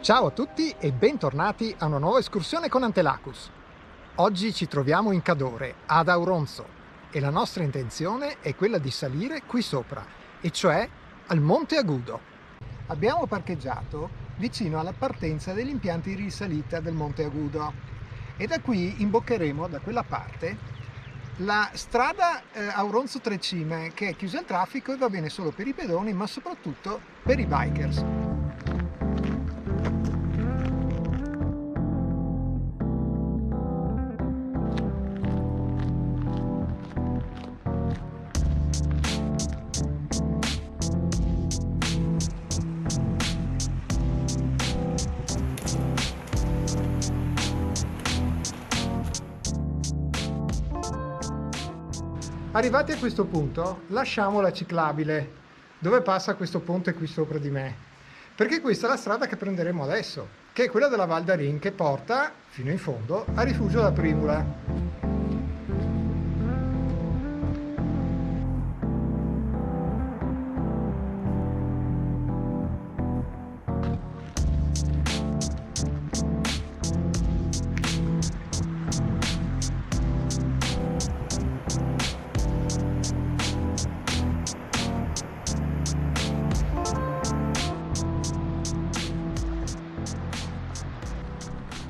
Ciao a tutti e bentornati a una nuova escursione con Antelacus. Oggi ci troviamo in Cadore, ad Auronzo, e la nostra intenzione è quella di salire qui sopra, e cioè al Monte Agudo. Abbiamo parcheggiato vicino alla partenza degli impianti di risalita del Monte Agudo e da qui imboccheremo da quella parte la strada Auronzo Tre Cime, che è chiusa al traffico e va bene solo per i pedoni ma soprattutto per i bikers. Arrivati a questo punto lasciamo la ciclabile dove passa questo ponte qui sopra di me, perché questa è la strada che prenderemo adesso, che è quella della Val d'Arin, che porta fino in fondo a Rifugio La Primula.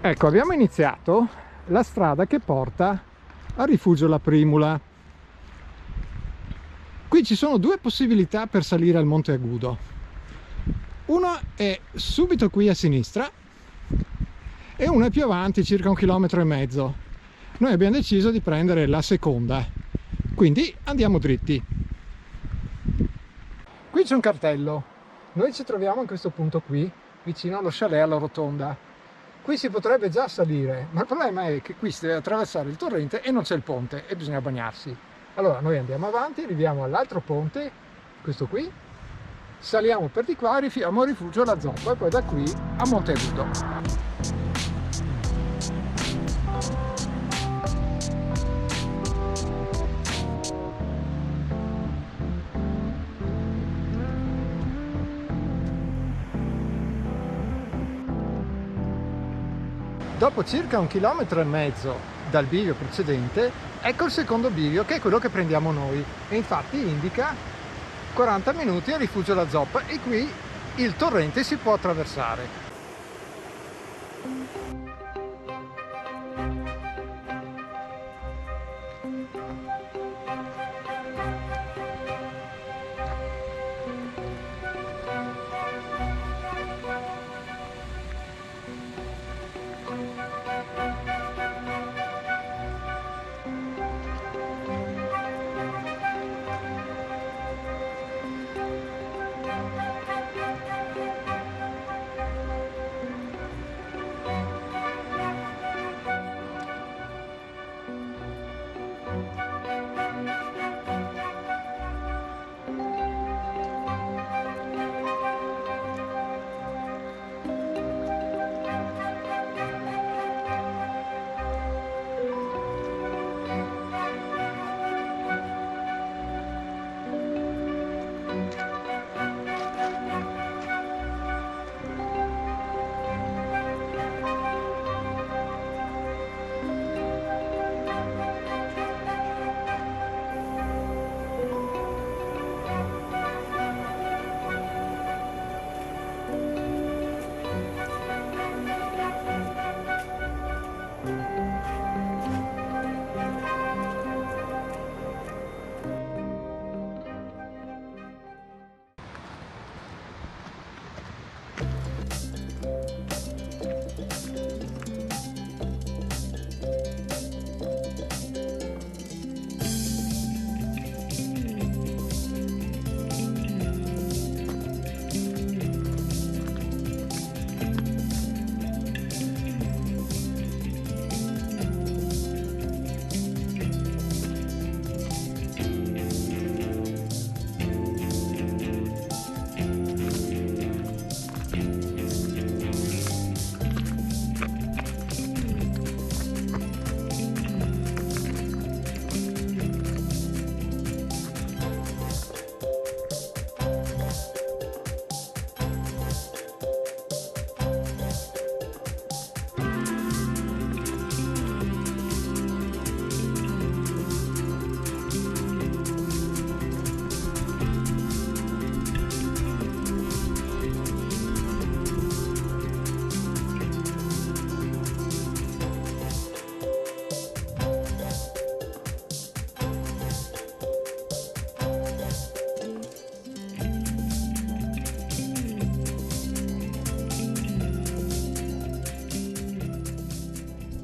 Ecco, abbiamo iniziato la strada che porta a Rifugio La Primula. Qui ci sono due possibilità per salire al Monte Agudo. Una è subito qui a sinistra e una è più avanti, circa 1,5 km. Noi abbiamo deciso di prendere la seconda, quindi andiamo dritti. Qui c'è un cartello. Noi ci troviamo in questo punto qui, vicino allo chalet alla rotonda. Qui si potrebbe già salire, ma il problema è che qui si deve attraversare il torrente e non c'è il ponte e bisogna bagnarsi. Allora noi andiamo avanti, arriviamo all'altro ponte, questo qui, saliamo per di qua, arriviamo a Rifugio La Zoppa e poi da qui a Monte Agudo. Dopo circa 1,5 km dal bivio precedente, ecco il secondo bivio, che è quello che prendiamo noi, e infatti indica 40 minuti a Rifugio La Zoppa e qui il torrente si può attraversare.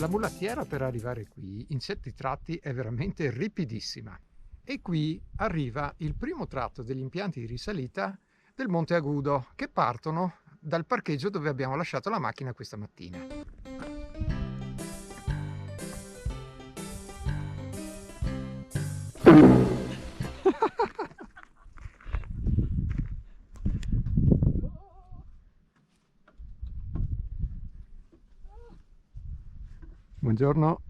La mulattiera per arrivare qui in certi tratti è veramente ripidissima e qui arriva il primo tratto degli impianti di risalita del Monte Agudo che partono dal parcheggio dove abbiamo lasciato la macchina questa mattina. Buongiorno.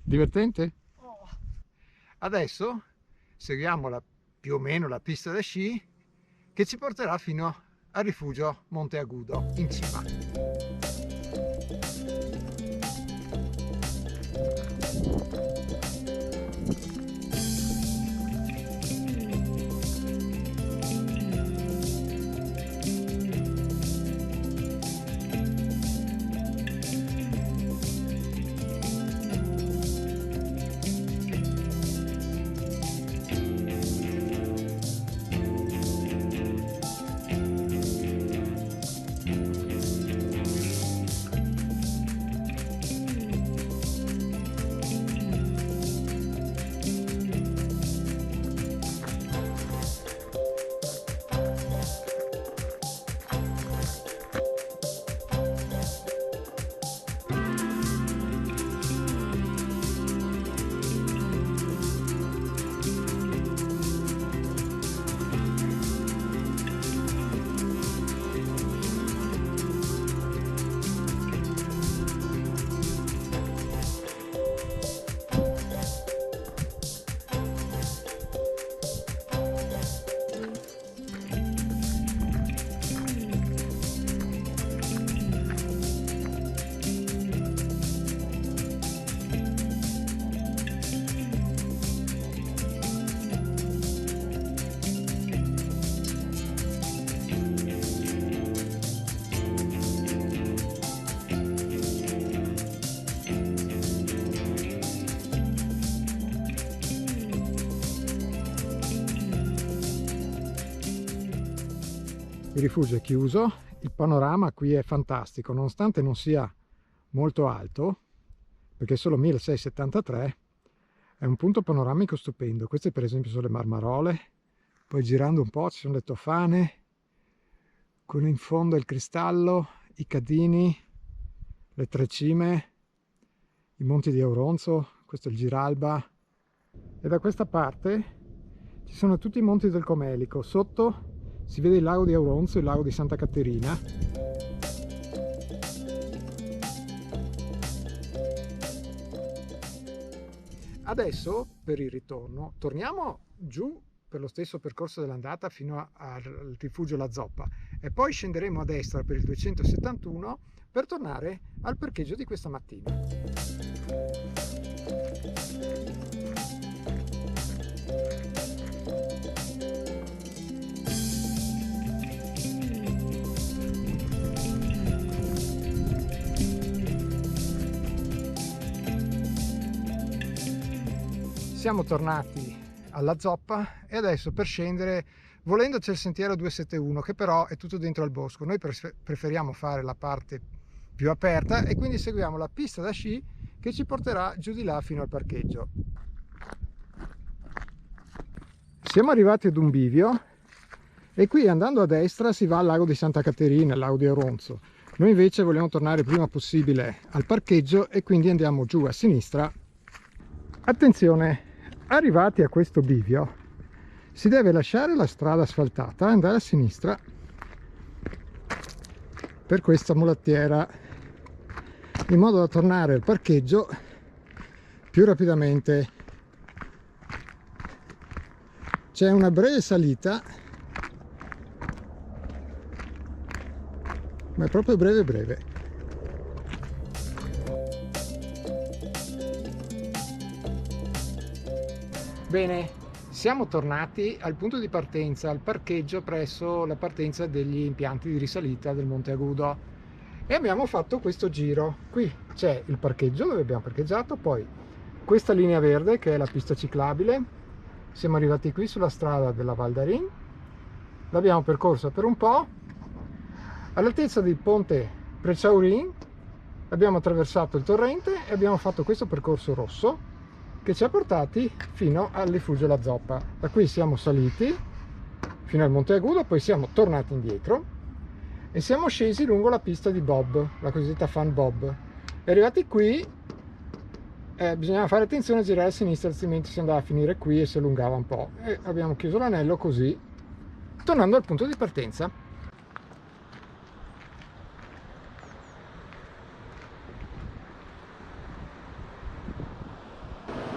Divertente? Adesso seguiamo più o meno la pista da sci che ci porterà fino al rifugio Monte Agudo in cima. Il rifugio è chiuso, il panorama qui è fantastico, nonostante non sia molto alto, perché è solo 1673, è un punto panoramico stupendo. Queste per esempio sono le Marmarole, poi girando un po' ci sono le Tofane, con in fondo il Cristallo, i Cadini, le Tre Cime, i Monti di Auronzo, questo è il Giralba, e da questa parte ci sono tutti i monti del Comelico. Sotto si vede il lago di Auronzo, il lago di Santa Caterina. Adesso per il ritorno torniamo giù per lo stesso percorso dell'andata fino al rifugio La Zoppa e poi scenderemo a destra per il 271 per tornare al parcheggio di questa mattina. Siamo tornati alla Zoppa e adesso per scendere, volendo, c'è il sentiero 271 che però è tutto dentro al bosco. Noi preferiamo fare la parte più aperta e quindi seguiamo la pista da sci che ci porterà giù di là fino al parcheggio. Siamo arrivati ad un bivio e qui andando a destra si va al lago di Santa Caterina, al lago di Auronzo. Noi invece vogliamo tornare il prima possibile al parcheggio e quindi andiamo giù a sinistra. Attenzione, arrivati a questo bivio si deve lasciare la strada asfaltata e andare a sinistra per questa mulattiera in modo da tornare al parcheggio più rapidamente. C'è una breve salita, ma è proprio breve. Bene, siamo tornati al punto di partenza, al parcheggio presso la partenza degli impianti di risalita del Monte Agudo. e abbiamo fatto questo giro. Qui c'è il parcheggio dove abbiamo parcheggiato, poi questa linea verde che è la pista ciclabile. Siamo arrivati qui sulla strada della Val d'Arin, l'abbiamo percorsa per un po', all'altezza del ponte Prechaurin abbiamo attraversato il torrente e abbiamo fatto questo percorso rosso che ci ha portati fino al rifugio La Zoppa. Da qui siamo saliti fino al Monte Agudo, poi siamo tornati indietro e siamo scesi lungo la pista di bob, la cosiddetta fan bob. E arrivati qui bisognava fare attenzione a girare a sinistra, altrimenti si andava a finire qui e si allungava un po'. E abbiamo chiuso l'anello così, tornando al punto di partenza.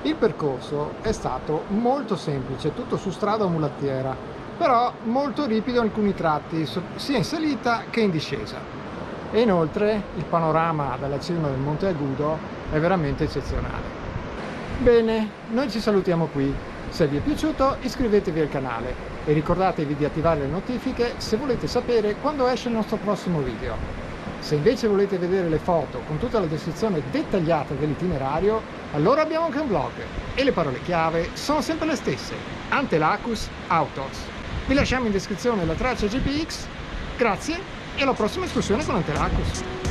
Il percorso è stato molto semplice, tutto su strada o mulattiera, però molto ripido in alcuni tratti, sia in salita che in discesa. E inoltre il panorama dalla cima del Monte Agudo è veramente eccezionale. Bene, noi ci salutiamo qui. Se vi è piaciuto iscrivetevi al canale e ricordatevi di attivare le notifiche se volete sapere quando esce il nostro prossimo video. Se invece volete vedere le foto con tutta la descrizione dettagliata dell'itinerario, allora abbiamo anche un blog e le parole chiave sono sempre le stesse: Antelacus Autos. Vi lasciamo in descrizione la traccia GPX. Grazie e alla prossima escursione con Antelacus.